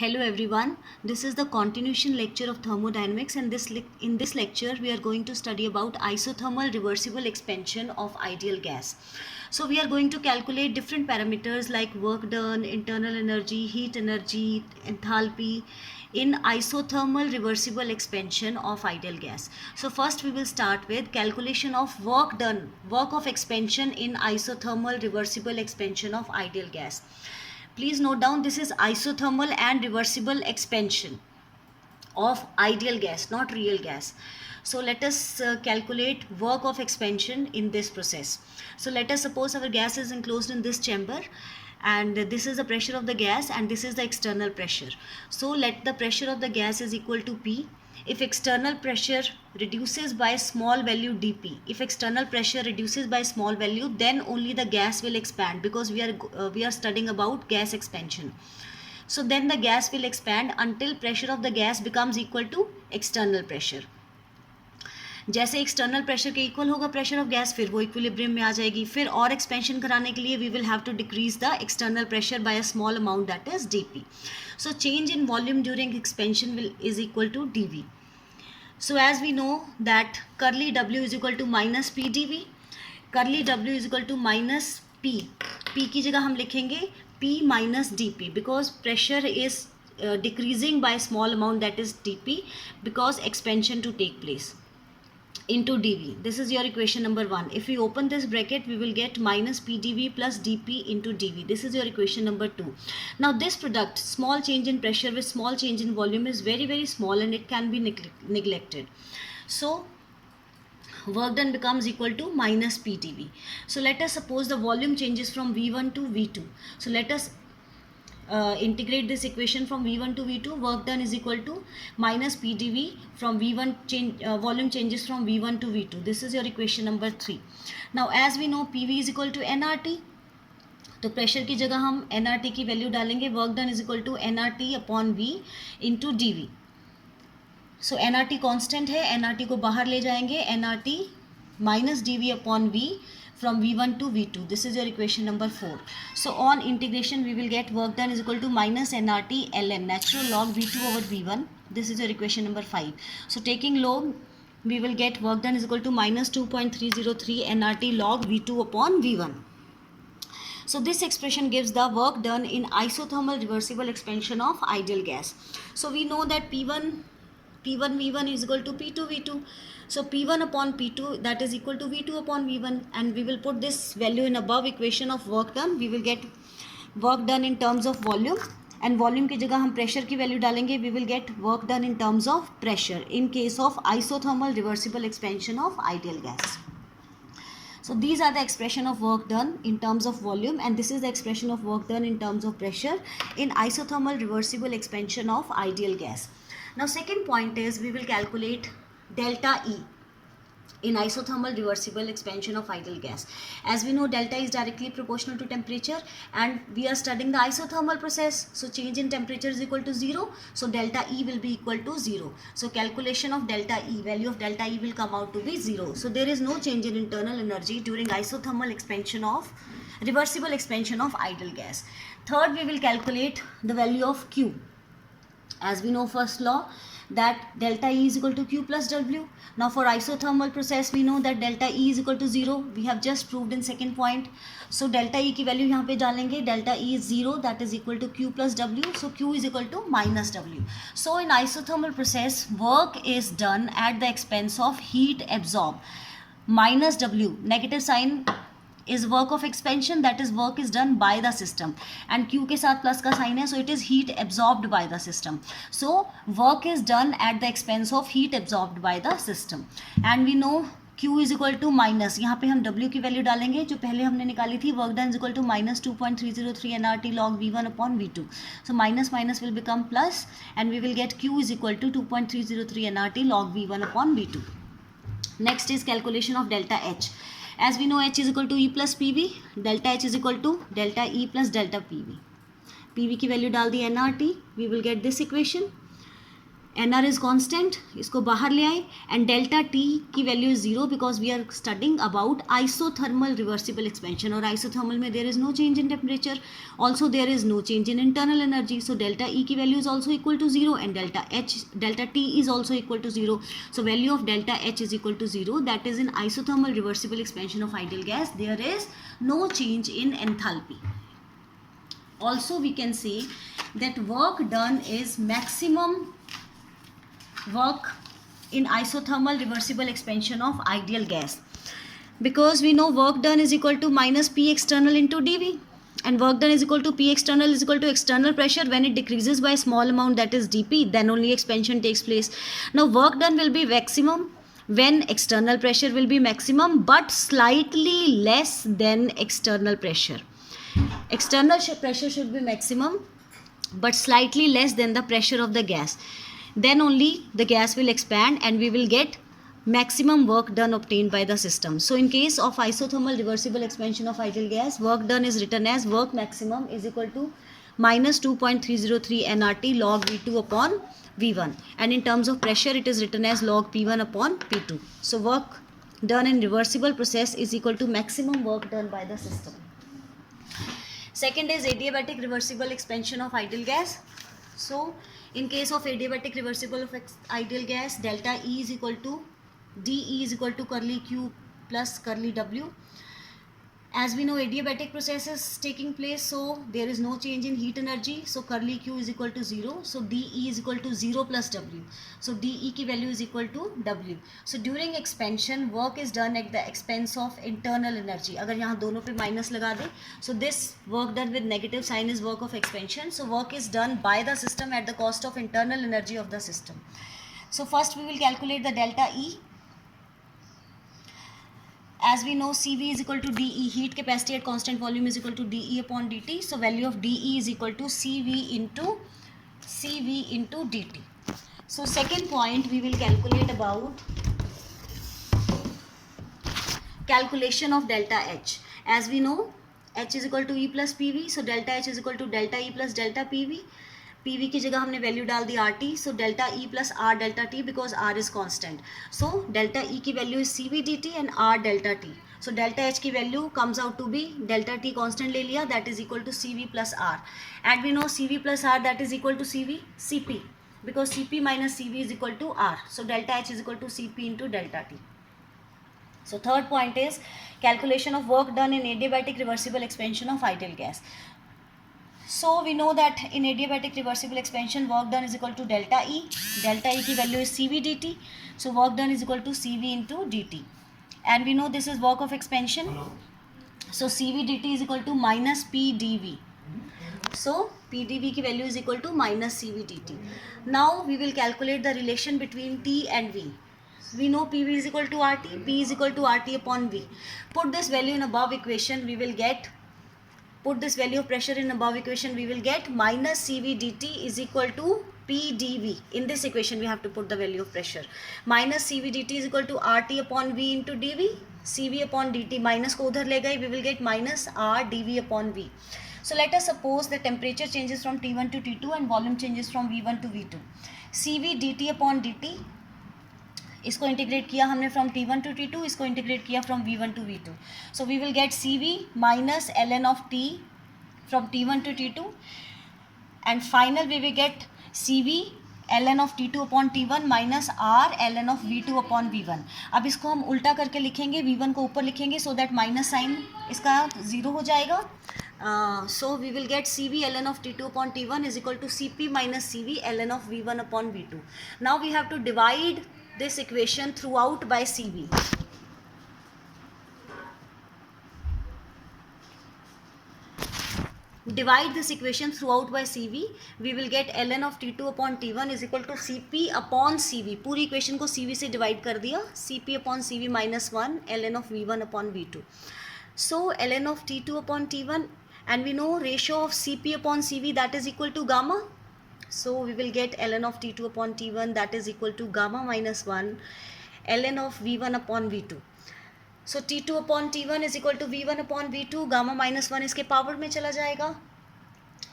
Hello everyone, this is the continuation lecture of thermodynamics, and in this lecture we are going to study about isothermal reversible expansion of ideal gas. So we are going to calculate different parameters like work done, internal energy, heat energy, enthalpy in isothermal reversible expansion of ideal gas. So first we will start with calculation of work done, work of expansion in isothermal reversible expansion of ideal gas. Please note down, this is isothermal and reversible expansion of ideal gas, not real gas. So let us calculate work of expansion in this process. So let us suppose our gas is enclosed in this chamber, and this is the pressure of the gas and this is the external pressure. So let the pressure of the gas is equal to P. If external pressure reduces by small value dP, if external pressure reduces by small value, then only the gas will expand, because we are studying about gas expansion. So then the gas will expand until pressure of the gas becomes equal to external pressure. जैसे external pressure के equal होगा pressure of gas, फिर वो equilibrium में आ जाएगी. फिर और expansion कराने के लिए we will have to decrease the external pressure by a small amount, that is dP. So change in volume during expansion is equal to dV. So as we know that curly W is equal to minus P dV, curly W is equal to minus P. P की जगह हम लिखेंगे P minus dP, because pressure is decreasing by small amount, that is dP, because expansion to take place, into dV. This is your equation number 1. If we open this bracket, we will get minus PdV plus dP into dV. This is your equation number 2. Now this product, small change in pressure with small change in volume, is very small and it can be neglected. So work done becomes equal to minus PdV. So let us suppose the volume changes from V1 to V2. So let us integrate this equation from V1 to V2. Work done is equal to minus PdV from V1 volume changes from V1 to V2. This is your equation number 3. Now as we know PV is equal to nRT, तो pressure की जगह हम nRT की value डालेंगे. Work done is equal to nRT upon V into dV. So nRT constant है, nRT को बाहर ले जाएंगे, nRT minus dV upon V from V1 to V2. This is your equation number 4. So on integration we will get work done is equal to minus nRT ln natural log V2 over V1. This is your equation number 5. So taking log, we will get work done is equal to minus 2.303 nRT log V2 upon V1. So this expression gives the work done in isothermal reversible expansion of ideal gas. So we know that P1 V1 is equal to P2 V2. So P1 upon P2, that is equal to V2 upon V1, and we will put this value in above equation of work done. We will get work done in terms of volume, and volume की जगह हम pressure की value डालेंगे. We will get work done in terms of pressure in case of isothermal reversible expansion of ideal gas. So these are the expression of work done in terms of volume, and this is the expression of work done in terms of pressure in isothermal reversible expansion of ideal gas. Now second point is we will calculate delta E in isothermal reversible expansion of ideal gas. As we know, delta is directly proportional to temperature, and we are studying the isothermal process. So change in temperature is equal to 0. So delta E will be equal to 0. So calculation of delta E, value of delta E will come out to be 0. So there is no change in internal energy during isothermal expansion of reversible expansion of ideal gas. Third, we will calculate the value of Q. As we know, first law, that delta E is equal to Q plus W. Now for isothermal process we know that delta E is equal to 0. We have just proved in second point. So delta E की value यहाँ पे डालेंगे. Delta E is 0, that is equal to Q plus W. So Q is equal to minus W. So in isothermal process, work is done at the expense of heat absorbed. Minus W, negative sign, is work of expansion, that is work is done by the system, and Q के साथ plus का sign है, so it is heat absorbed by the system. So work is done at the expense of heat absorbed by the system, and we know Q is equal to minus, यहाँ पे हम W की value डालेंगे जो पहले हमने निकाली थी. Work done is equal to minus 2.303 nRT log V1 upon V2. So minus minus will become plus, and we will get Q is equal to 2.303 nRT log V1 upon V2. Next is calculation of delta H. As we know, H is equal to E plus PV. Delta H is equal to delta E plus delta PV. PV की value डाल दी nRT. We will get this equation. NR is constant, इसको बाहर ले आए, and delta T की value is 0 because we are studying about isothermal reversible expansion, और isothermal में there is no change in temperature, also there is no change in internal energy, so delta E की value is also equal to 0 and delta T is also equal to 0, so value of delta H is equal to 0, that is in isothermal reversible expansion of ideal gas there is no change in enthalpy. Also we can say that work done is maximum work in isothermal reversible expansion of ideal gas, because we know work done is equal to minus P external into dV, and work done is equal to P external is equal to external pressure. When it decreases by a small amount, that is dP, then only expansion takes place. Now work done will be maximum when external pressure will be maximum but slightly less than external pressure. External pressure should be maximum but slightly less than the pressure of the gas, then only the gas will expand and we will get maximum work done obtained by the system. So in case of isothermal reversible expansion of ideal gas, work done is written as work maximum is equal to minus 2.303 nRT log V2 upon V1, and in terms of pressure it is written as log P1 upon P2. So work done in reversible process is equal to maximum work done by the system. Second is adiabatic reversible expansion of ideal gas. So in case of adiabatic reversible of ideal gas, delta E is equal to dE is equal to curly Q plus curly W. As we know, adiabatic process is taking place, so there is no change in heat energy, so curly Q is equal to 0, so dE is equal to 0 plus W, so dE की value is equal to W. So during expansion work is done at the expense of internal energy. अगर यहाँ दोनों पे minus लगा दें, so this work done with negative sign is work of expansion, so work is done by the system at the cost of internal energy of the system. So first we will calculate the delta E. As we know, Cv is equal to dE, heat capacity at constant volume is equal to dE upon dt. So value of dE is equal to Cv into dt. So second point we will calculate about calculation of delta H. As we know, H is equal to E plus PV, so delta H is equal to delta E plus delta PV. PV की जगह हमने value डाल दी RT, so delta E plus R delta T because R is constant. So delta E की value is CV dt and R delta T. So delta H की value comes out to be delta T constant ले लिया, that is equal to CV plus R. And we know CV plus R that is equal to CP because CP minus CV is equal to R. So delta H is equal to CP into delta T. So third point is calculation of work done in adiabatic reversible expansion of ideal gas. So we know that in adiabatic reversible expansion work done is equal to delta E. Delta E की value is CV dt. So work done is equal to CV into dt. And we know this is work of expansion. So CV dt is equal to minus P dV. So P dV की value is equal to minus CV dt. Now we will calculate the relation between T and V. We know PV is equal to RT, P is equal to RT upon V. Put this value in above equation, we will get, put this value of pressure in above equation, we will get minus CV dt is equal to P dV. In this equation we have to put the value of pressure. Minus CV dt is equal to RT upon V into dV. CV upon dt minus को उधर ले गए, we will get minus R dV upon V. So let us suppose the temperature changes from T1 to T2 and volume changes from V1 to V2. CV dt upon dt, इसको integrate किया हमने from T1 to T2, इसको integrate किया from V1 to V2. So we will get CV minus ln of T from T1 to T2 and final we will get CV ln of T2 upon T1 minus R ln of V2 upon V1. अब इसको हम उल्टा करके लिखेंगे, V1 को ऊपर लिखेंगे so that minus sign इसका ज़ीरो हो जाएगा. So we will get CV ln of T2 upon T1 is equal to CP minus CV ln of V1 upon V2. Now we have to divide this equation throughout by CV. Divide this equation throughout by CV. We will get ln of T2 upon T1 is equal to CP upon CV. पूरी equation को CV से divide कर दिया. CP upon CV minus 1 ln of V1 upon V2. So ln of T2 upon T1, and we know ratio of CP upon CV that is equal to gamma. So we will get ln of T2 upon T1 that is equal to gamma minus 1 ln of V1 upon V2. So T2 upon T1 is equal to V1 upon V2, gamma minus 1 इसके power में चला जाएगा.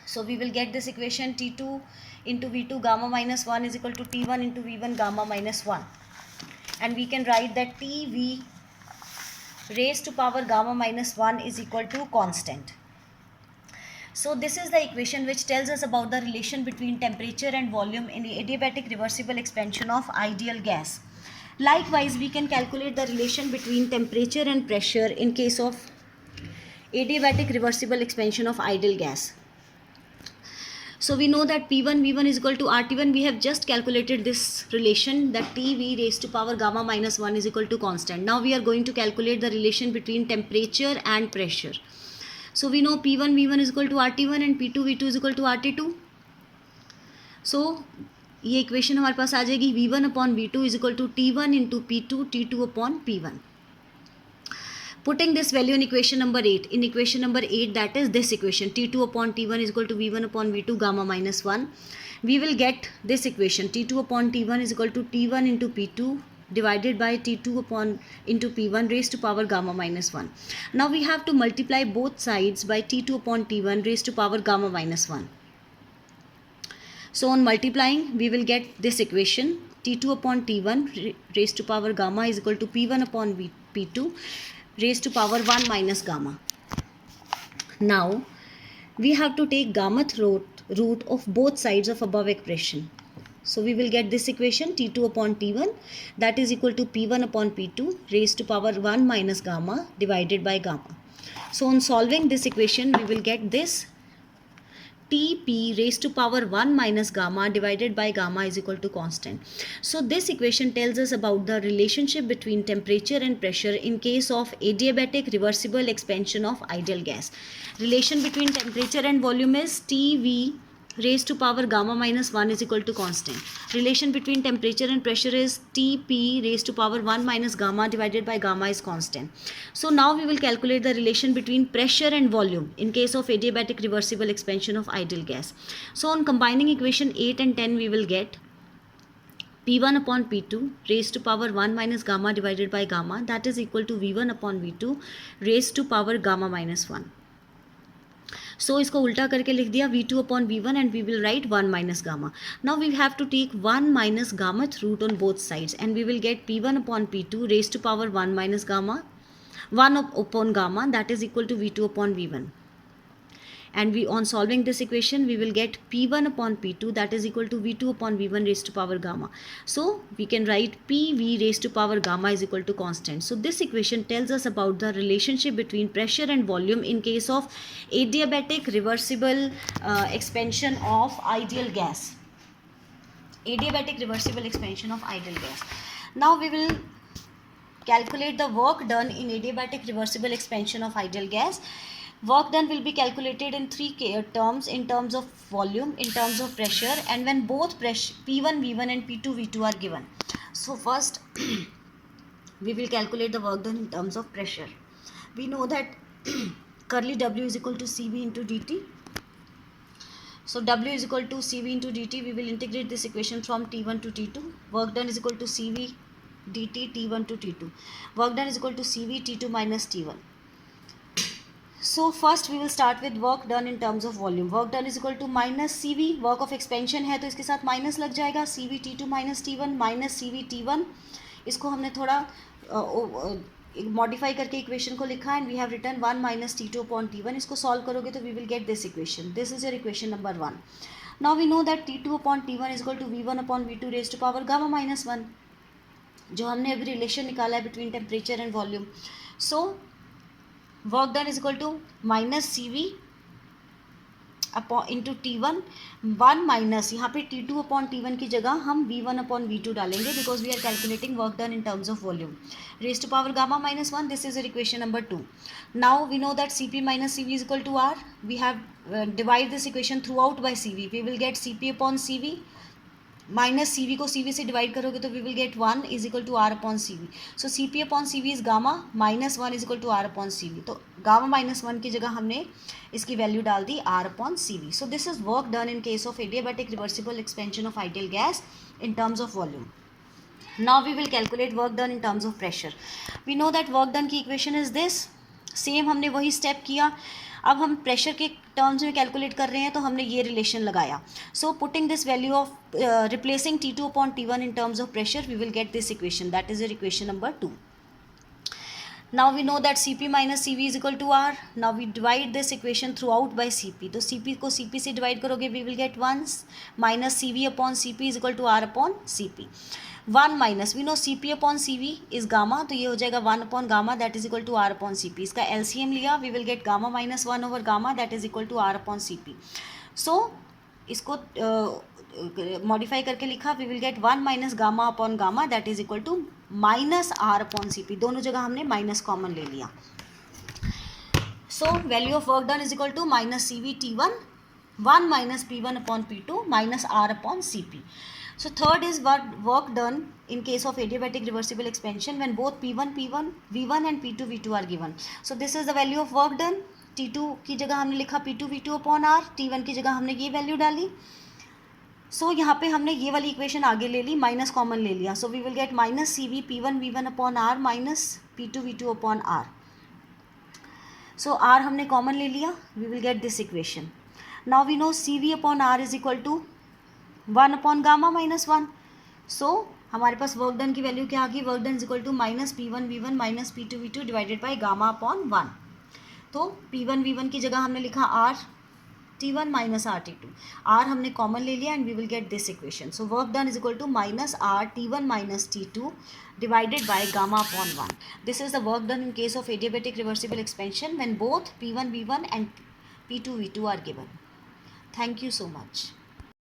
So we will get this equation T2 into V2 gamma minus 1 is equal to T1 into V1 gamma minus 1. And we can write that TV raised to power gamma minus 1 is equal to constant. So this is the equation which tells us about the relation between temperature and volume in the adiabatic reversible expansion of ideal gas. Likewise, we can calculate the relation between temperature and pressure in case of adiabatic reversible expansion of ideal gas. So we know that P1 V1 is equal to RT1. We have just calculated this relation, that TV raised to power gamma minus 1 is equal to constant. Now we are going to calculate the relation between temperature and pressure. So we know P1 V1 is equal to RT1 and P2 V2 is equal to RT2. So ये equation हमारे पास आ जाएगी V1 upon V2 is equal to T1 into P2 T2 upon P1. Putting this value in equation number 8, in equation number 8, that is this equation, T2 upon T1 is equal to V1 upon V2 gamma minus 1. We will get this equation, T2 upon T1 is equal to T1 into P2 divided by T2 upon into P1 raised to power gamma minus 1. Now we have to multiply both sides by T2 upon T1 raised to power gamma minus 1. So on multiplying, we will get this equation, T2 upon T1 raised to power gamma is equal to P1 upon P2 raised to power 1 minus gamma. Now we have to take gammath root of both sides of above expression. So we will get this equation T2 upon T1 that is equal to P1 upon P2 raised to power 1 minus gamma divided by gamma. So on solving this equation, we will get this Tp raised to power 1 minus gamma divided by gamma is equal to constant. So this equation tells us about the relationship between temperature and pressure in case of adiabatic reversible expansion of ideal gas. Relation between temperature and volume is Tv raised to power gamma minus 1 is equal to constant. Relation between temperature and pressure is Tp raised to power 1 minus gamma divided by gamma is constant. So now we will calculate the relation between pressure and volume in case of adiabatic reversible expansion of ideal gas. So on combining equation 8 and 10, we will get P1 upon P2 raised to power 1 minus gamma divided by gamma, that is equal to V1 upon V2 raised to power gamma minus 1. So इसको उल्टा करके लिख दिया V2 upon V1 and we will write 1 minus gamma. Now we have to take 1 minus gammath root on both sides and we will get P1 upon P2 raised to power 1 minus gamma, 1 upon gamma, that is equal to V2 upon V1. And we, on solving this equation, we will get P1 upon P2 that is equal to V2 upon V1 raised to power gamma. So we can write PV raised to power gamma is equal to constant. So this equation tells us about the relationship between pressure and volume in case of adiabatic reversible expansion of ideal gas. Adiabatic reversible expansion of ideal gas. Now we will calculate the work done in adiabatic reversible expansion of ideal gas. Work done will be calculated in three terms, in terms of volume, in terms of pressure, and when both pressure P1 V1 and P2 V2 are given. So first we will calculate the work done in terms of pressure. We know that curly W is equal to CV into dt. So W is equal to CV into dt. We will integrate this equation from T1 to T2. Work done is equal to CV dt T1 to T2. Work done is equal to CV T2 minus T1. So first we will start with work done in terms of volume. Work done is equal to minus CV, work of expansion है तो इसके साथ minus लग जाएगा, CV T2 minus T1 minus CV T1. इसको हमने थोड़ा modify करके इक्वेशन को लिखा and we have written 1 minus T2 upon T1. इसको सॉल्व करोगे तो we will get this equation. This is your equation number 1. Now we know that T2 upon T1 is equal to V1 upon V2 raise to power gamma minus 1, जो हमने अभी relation निकाला है between temperature and volume. So work done is equal to minus CV upon into T1 1 minus, यहाँ पे T2 upon T1 की जगह हम V1 अपॉन V2 डालेंगे because we are calculating work done in terms of volume. Raise to power gamma minus 1, this is your equation number 2. Now we know that CP minus CV is equal to R. We have divide this equation throughout by CV. We will get CP upon CV minus CV को CV से divide करोगे तो we will get 1 is equal to R upon CV. So CP upon CV is gamma minus 1 is equal to R upon CV. तो gamma minus 1 की जगह हमने इसकी value डाल दी R upon CV. So this is work done in case of adiabatic reversible expansion of ideal gas in terms of volume. Now we will calculate work done in terms of pressure. We know that work done की equation is this. Same हमने वही step किया. अब हम pressure के terms में calculate कर रहे हैं तो हमने ये रिलेशन लगाया. So putting this value of replacing T2 upon T1 in terms of pressure, we will get this equation, that is your equation number 2. Now we know that Cp minus Cv is equal to R. Now we divide this equation throughout by Cp. तो Cp को Cp से divide करोगे, we will get 1 minus Cv upon Cp is equal to R upon Cp. 1 minus, we know Cp upon Cv is gamma, तो ये हो जाएगा 1 upon gamma that is equal to R upon Cp. इसका LCM लिया, we will get gamma minus 1 over gamma that is equal to R upon Cp. So इसको modify करके लिखा, we will get 1 minus gamma upon gamma that is equal to minus R upon C P. दोनों जगह हमने minus common ले लिया. So value of work done is equal to minus C V T one 1 minus P one upon P two minus R upon C P. So third is work done in case of adiabatic reversible expansion when both P1 V1 and P2 V2 are given. So this is the value of work done. T2 की जगह हमने लिखा P2 V2 upon R, T1 की जगह हमने ये value डाली. सो यहाँ पे हमने ये वाली इक्वेशन आगे ले ली, माइनस कॉमन ले लिया. So we will get minus C V P1 V1 upon R minus P2 V2 upon R. So R हमने कॉमन ले लिया, we will get this equation. Now we know C V upon R is equal to 1 upon gamma minus 1. सो हमारे पास work done की value क्या आ गई, work done is equal to minus P1 V1 minus P2 V2 divided by gamma upon 1. तो P1 V1 की जगह हमने लिखा R T1 minus R T2. R हमने कॉमन ले लिया and we will get this equation. So work done is equal to minus R T1 minus T2 divided by gamma upon 1. This is the work done in case of adiabatic reversible expansion when both P1 V1 and P2 V2 are given. Thank you so much.